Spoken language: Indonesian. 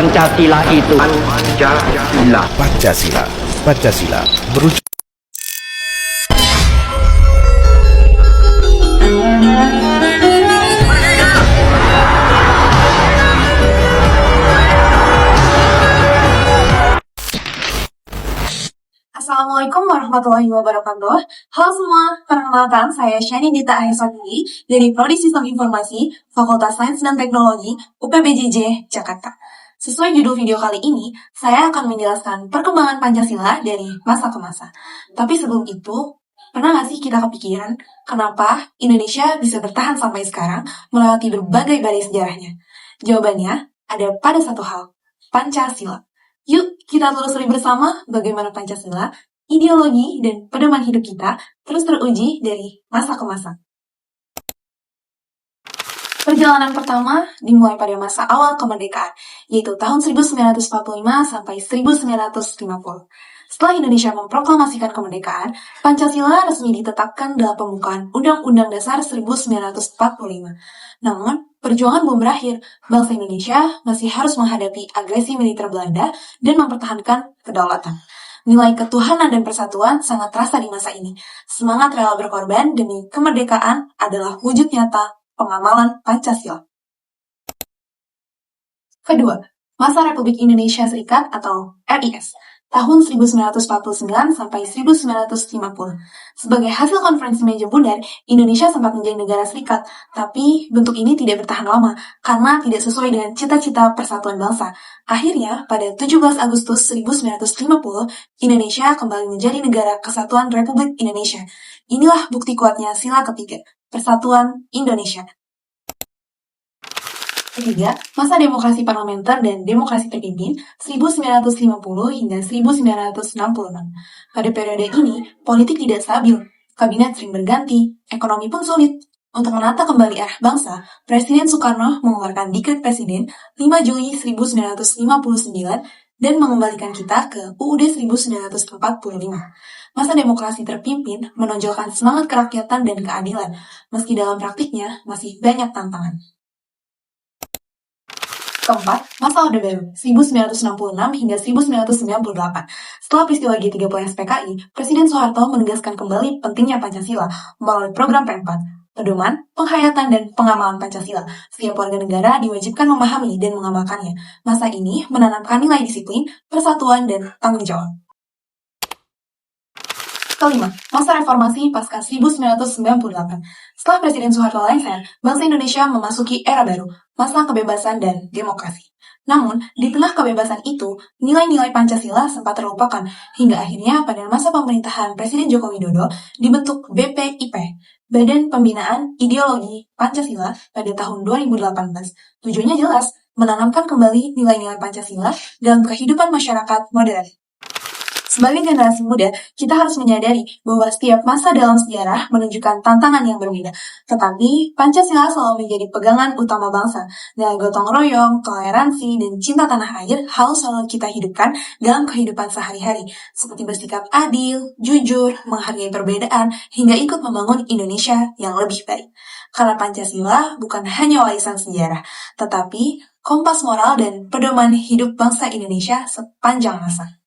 Pancasila itu. Pancasila merujuk. Assalamualaikum warahmatullahi wabarakatuh. Halo semua, perkenalkan saya Shani Dita Aheswati dari Prodi Sistem Informasi, Fakultas Sains dan Teknologi, UPBJJ, Jakarta. Sesuai judul video kali ini, saya akan menjelaskan perkembangan Pancasila dari masa ke masa. Tapi sebelum itu, pernah nggak sih kita kepikiran kenapa Indonesia bisa bertahan sampai sekarang melewati berbagai badai sejarahnya? Jawabannya ada pada satu hal, Pancasila. Yuk, kita telusuri bersama bagaimana Pancasila, ideologi, dan pedoman hidup kita terus teruji dari masa ke masa. Perjalanan pertama dimulai pada masa awal kemerdekaan, yaitu tahun 1945 sampai 1950. Setelah Indonesia memproklamasikan kemerdekaan, Pancasila resmi ditetapkan dalam pembukaan Undang-Undang Dasar 1945. Namun, perjuangan belum berakhir. Bangsa Indonesia masih harus menghadapi agresi militer Belanda dan mempertahankan kedaulatan. Nilai ketuhanan dan persatuan sangat terasa di masa ini. Semangat rela berkorban demi kemerdekaan adalah wujud nyata pengamalan Pancasila. Kedua, masa Republik Indonesia Serikat atau RIS, tahun 1949 sampai 1950. Sebagai hasil konferensi meja bundar, Indonesia sempat menjadi negara serikat, tapi bentuk ini tidak bertahan lama karena tidak sesuai dengan cita-cita persatuan bangsa. Akhirnya, pada 17 Agustus 1950, Indonesia kembali menjadi negara kesatuan Republik Indonesia. Inilah bukti kuatnya sila ketiga, Persatuan Indonesia. Ketiga, masa demokrasi parlementer dan demokrasi terpimpin 1950 hingga 1966. Pada periode ini, politik tidak stabil, kabinet sering berganti, ekonomi pun sulit. Untuk menata kembali arah bangsa, Presiden Soekarno mengeluarkan Dekret Presiden 5 Juli 1959 dan mengembalikan kita ke UUD 1945. Masa demokrasi terpimpin menonjolkan semangat kerakyatan dan keadilan, meski dalam praktiknya masih banyak tantangan. Keempat, masa Orde Baru 1966 hingga 1998. Setelah peristiwa G30 SPKI, Presiden Soeharto menegaskan kembali pentingnya Pancasila melalui program P4, pedoman, penghayatan, dan pengamalan Pancasila. Setiap warga negara diwajibkan memahami dan mengamalkannya. Masa ini menanamkan nilai disiplin, persatuan, dan tanggung jawab. Kelima, masa reformasi pasca 1998. Setelah Presiden Soeharto lengser, bangsa Indonesia memasuki era baru, masa kebebasan dan demokrasi. Namun, di tengah kebebasan itu, nilai-nilai Pancasila sempat terlupakan, hingga akhirnya pada masa pemerintahan Presiden Joko Widodo dibentuk BPIP, Badan Pembinaan Ideologi Pancasila pada tahun 2018. Tujuannya jelas, menanamkan kembali nilai-nilai Pancasila dalam kehidupan masyarakat modern. Sebagai generasi muda, kita harus menyadari bahwa setiap masa dalam sejarah menunjukkan tantangan yang berbeda. Tetapi, Pancasila selalu menjadi pegangan utama bangsa. Dan gotong royong, toleransi, dan cinta tanah air harus selalu kita hidupkan dalam kehidupan sehari-hari. Seperti bersikap adil, jujur, menghargai perbedaan, hingga ikut membangun Indonesia yang lebih baik. Karena Pancasila bukan hanya warisan sejarah, tetapi kompas moral dan pedoman hidup bangsa Indonesia sepanjang masa.